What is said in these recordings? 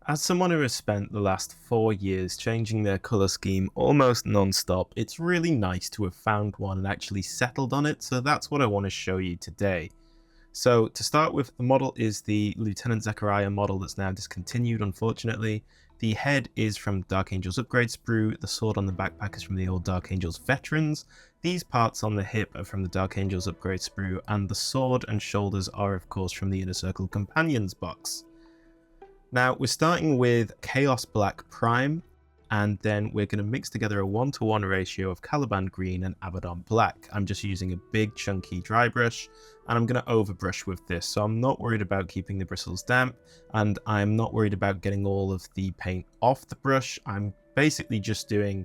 As someone who has spent the last 4 years changing their colour scheme almost non-stop, it's really nice to have found one and actually settled on it, so that's what I want to show you today. So to start with, the model is the Lieutenant Zechariah model that's now discontinued, unfortunately. The head is from Dark Angels Upgrade Sprue, the sword on the backpack is from the old Dark Angels Veterans, these parts on the hip are from the Dark Angels Upgrade Sprue, and the sword and shoulders are of course from the Inner Circle Companions box. Now we're starting with Chaos Black Prime, and then we're going to mix together a 1-to-1 ratio of Caliban Green and Abaddon Black. I'm just using a big chunky dry brush, and I'm going to overbrush with this, so I'm not worried about keeping the bristles damp, and I'm not worried about getting all of the paint off the brush. I'm basically just doing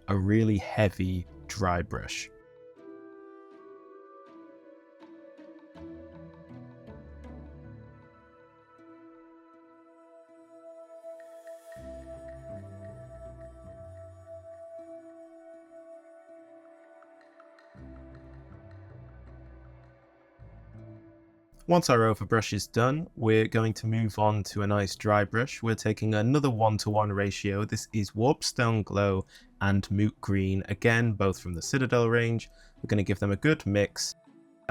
a really heavy dry brush. Once our overbrush is done, we're going to move on to a nice dry brush. We're taking another 1-to-1 ratio. This is Warpstone Glow and Moot Green, again, both from the Citadel range. We're going to give them a good mix.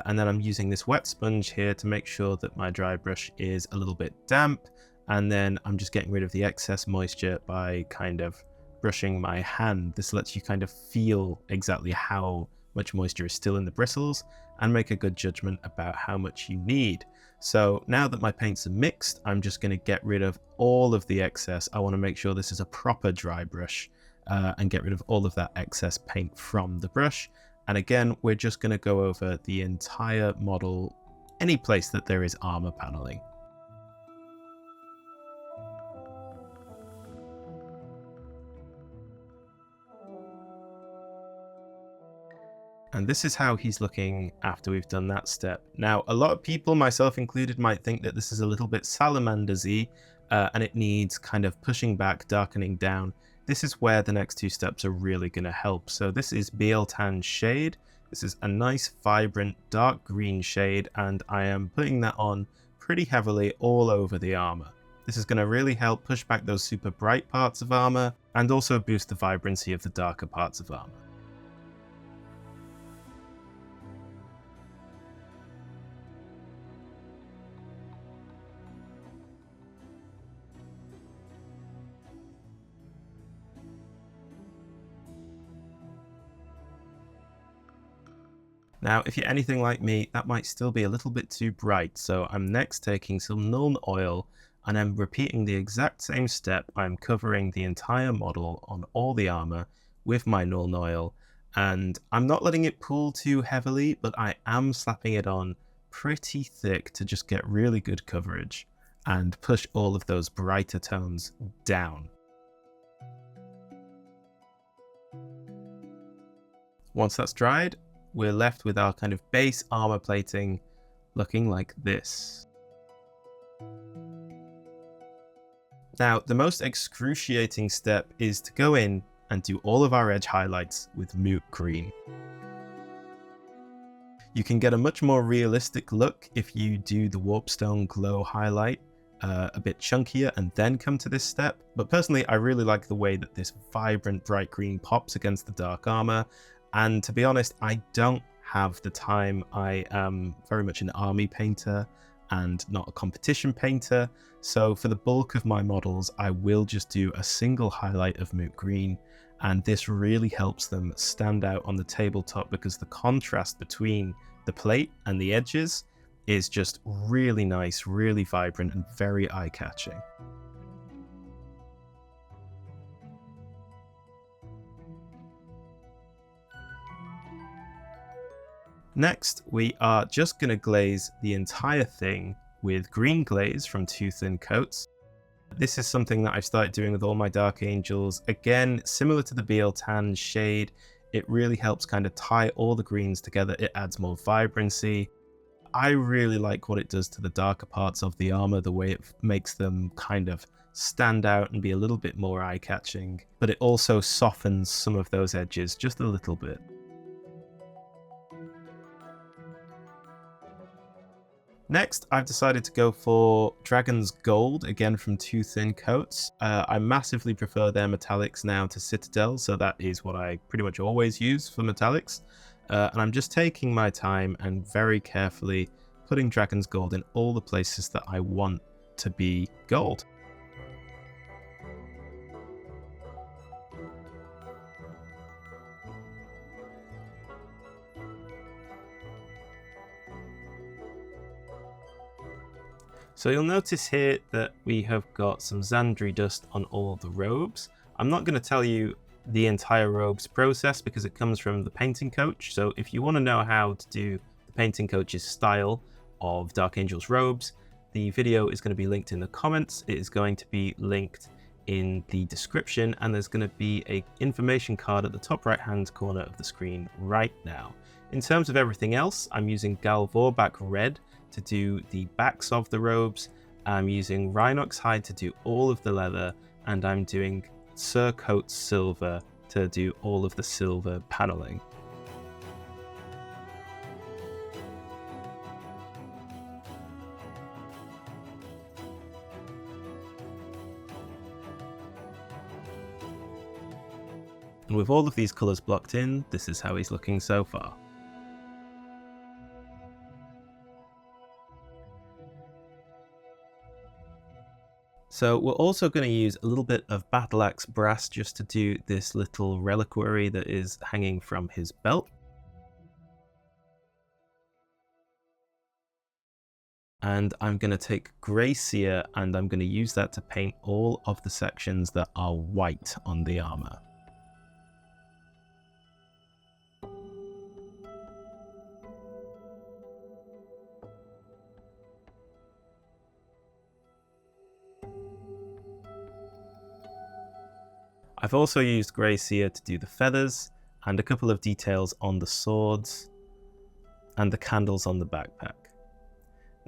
And then I'm using this wet sponge here to make sure that my dry brush is a little bit damp. And then I'm just getting rid of the excess moisture by kind of brushing my hand. This lets you kind of feel exactly how much moisture is still in the bristles and make a good judgment about how much you need. So now that my paints are mixed, I'm just going to get rid of all of the excess. I want to make sure this is a proper dry brush and get rid of all of that excess paint from the brush. And again, we're just going to go over the entire model, any place that there is armor paneling. And this is how he's looking after we've done that step. Now, a lot of people, myself included, might think that this is a little bit Salamander-y and it needs kind of pushing back, darkening down. This is where the next two steps are really going to help. So this is Biel-Tan Shade. This is a nice, vibrant, dark green shade, and I am putting that on pretty heavily all over the armor. This is going to really help push back those super bright parts of armor and also boost the vibrancy of the darker parts of armor. Now, if you're anything like me, that might still be a little bit too bright, so I'm next taking some Nuln Oil and I'm repeating the exact same step. I'm covering the entire model on all the armor with my Nuln Oil, and I'm not letting it pool too heavily, but I am slapping it on pretty thick to just get really good coverage and push all of those brighter tones down. Once that's dried, we're left with our kind of base armor plating looking like this. Now, the most excruciating step is to go in and do all of our edge highlights with Moot Green. You can get a much more realistic look if you do the Warpstone Glow highlight a bit chunkier and then come to this step, but personally I really like the way that this vibrant bright green pops against the dark armor. And to be honest, I don't have the time. I am very much an army painter and not a competition painter. So for the bulk of my models, I will just do a single highlight of Moot Green. And this really helps them stand out on the tabletop because the contrast between the plate and the edges is just really nice, really vibrant, and very eye-catching. Next, we are just going to glaze the entire thing with green glaze from Two Thin Coats. This is something that I've started doing with all my Dark Angels. Again, similar to the Biel-Tan shade, it really helps kind of tie all the greens together. It adds more vibrancy. I really like what it does to the darker parts of the armor, the way it makes them kind of stand out and be a little bit more eye-catching, but it also softens some of those edges just a little bit. Next, I've decided to go for Dragon's Gold, again from Two Thin Coats. I massively prefer their metallics now to Citadel, so that is what I pretty much always use for metallics. And I'm just taking my time and very carefully putting Dragon's Gold in all the places that I want to be gold. So you'll notice here that we have got some Xandri dust on all of the robes. I'm not going to tell you the entire robes process because it comes from the painting coach. So if you want to know how to do the painting coach's style of Dark Angel's robes, the video is going to be linked in the comments. It is going to be linked in the description, and there's going to be an information card at the top right hand corner of the screen right now. In terms of everything else, I'm using Galvorbak Red to do the backs of the robes. I'm using Rhinox Hide to do all of the leather, and I'm doing Surcoat Silver to do all of the silver paneling. And with all of these colours blocked in, this is how he's looking so far. So we're also going to use a little bit of Battle Axe Brass just to do this little reliquary that is hanging from his belt. And I'm going to take Grey Seer and I'm going to use that to paint all of the sections that are white on the armour. I've also used Grey Seer to do the feathers and a couple of details on the swords and the candles on the backpack.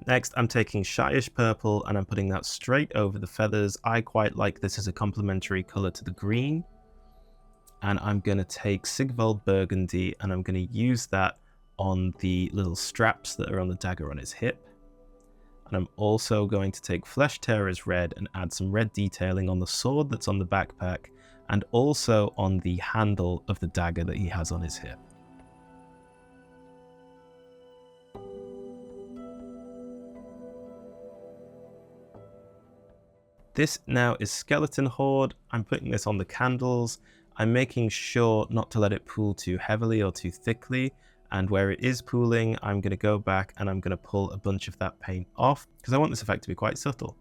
Next, I'm taking Shyish Purple and I'm putting that straight over the feathers. I quite like this as a complementary colour to the green. And I'm going to take Sigvald Burgundy and I'm going to use that on the little straps that are on the dagger on his hip. And I'm also going to take Flesh Tearer's Red and add some red detailing on the sword that's on the backpack and also on the handle of the dagger that he has on his hip. This now is Skeleton Horde. I'm putting this on the candles. I'm making sure not to let it pool too heavily or too thickly. And where it is pooling, I'm going to go back and I'm going to pull a bunch of that paint off because I want this effect to be quite subtle.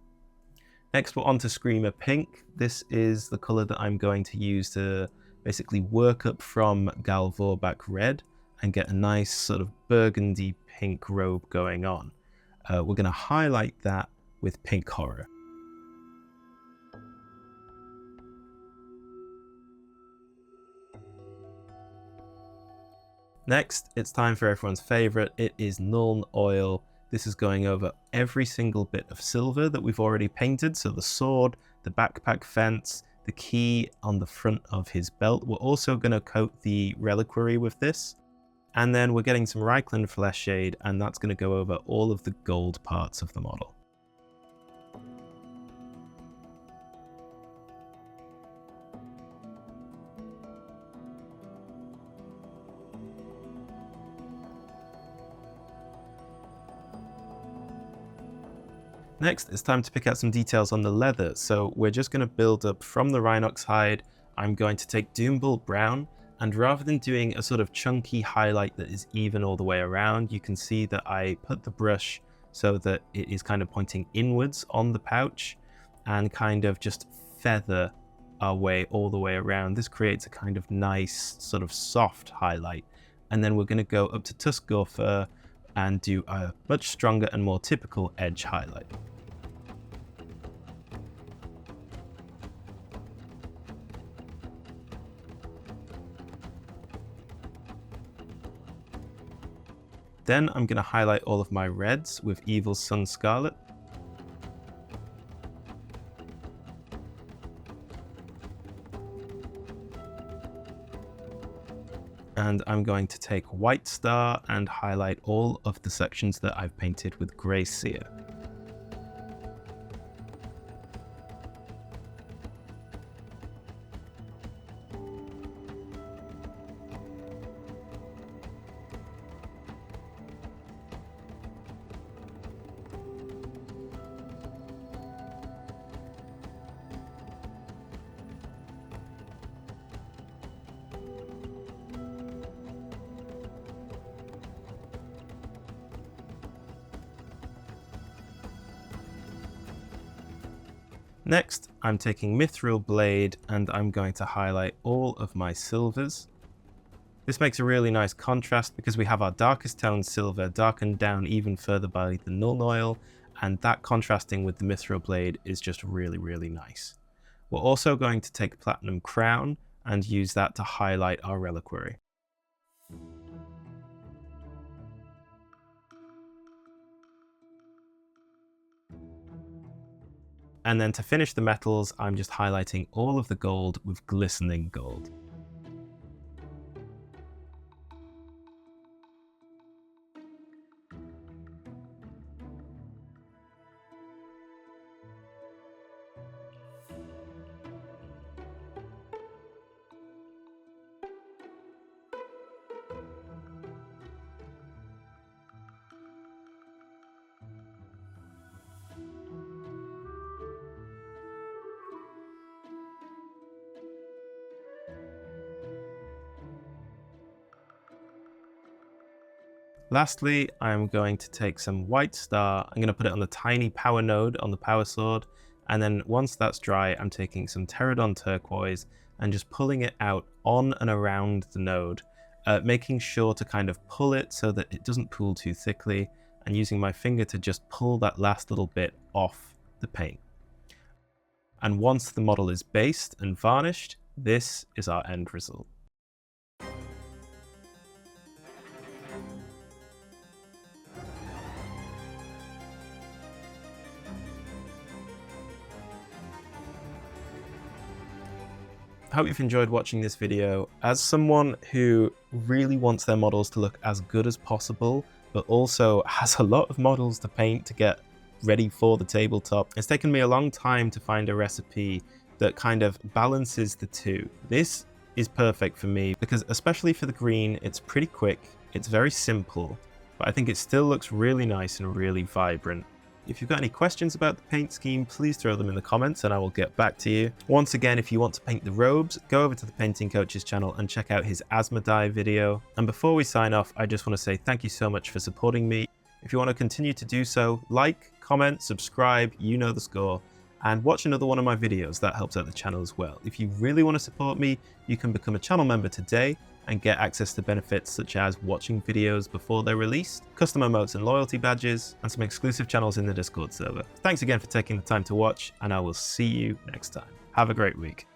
Next, we're on to Screamer Pink. This is the colour that I'm going to use to basically work up from Galvorbak Red and get a nice sort of burgundy pink robe going on. We're going to highlight that with Pink Horror. Next, it's time for everyone's favourite. It is Nuln Oil. This is going over every single bit of silver that we've already painted. So the sword, the backpack fence, the key on the front of his belt. We're also going to coat the reliquary with this. And then we're getting some Reikland Flesh Shade, and that's going to go over all of the gold parts of the model. Next, it's time to pick out some details on the leather. So we're just going to build up from the Rhinox Hide. I'm going to take Doombull Brown, and rather than doing a sort of chunky highlight that is even all the way around, you can see that I put the brush so that it is kind of pointing inwards on the pouch and kind of just feather our way all the way around. This creates a kind of nice sort of soft highlight. And then we're going to go up to Tuskgore Fur and do a much stronger and more typical edge highlight. Then I'm going to highlight all of my reds with Evil Sun Scarlet. And I'm going to take White Star and highlight all of the sections that I've painted with Grey Sear. Next, I'm taking Mithril Blade and I'm going to highlight all of my silvers. This makes a really nice contrast because we have our darkest tone silver darkened down even further by the Nuln Oil, and that contrasting with the Mithril Blade is just really, really nice. We're also going to take Platinum Crown and use that to highlight our reliquary. And then to finish the metals, I'm just highlighting all of the gold with glistening gold. Lastly, I'm going to take some White Star. I'm going to put it on the tiny power node on the power sword. And then once that's dry, I'm taking some Pterodon Turquoise and just pulling it out on and around the node, making sure to kind of pull it so that it doesn't pool too thickly, and using my finger to just pull that last little bit off the paint. And once the model is based and varnished, this is our end result. I hope you've enjoyed watching this video. As someone who really wants their models to look as good as possible, but also has a lot of models to paint to get ready for the tabletop, it's taken me a long time to find a recipe that kind of balances the two. This is perfect for me because, especially for the green, it's pretty quick, it's very simple, but I think it still looks really nice and really vibrant. If you've got any questions about the paint scheme, please throw them in the comments and I will get back to you. Once again, if you want to paint the robes, go over to the Painting Coach's channel and check out his Asmodai video. And before we sign off, I just want to say thank you so much for supporting me. If you want to continue to do so, like, comment, subscribe, you know the score, and watch another one of my videos. That helps out the channel as well. If you really want to support me, you can become a channel member today and get access to benefits such as watching videos before they're released, custom emotes and loyalty badges, and some exclusive channels in the Discord server. Thanks again for taking the time to watch, and I will see you next time. Have a great week.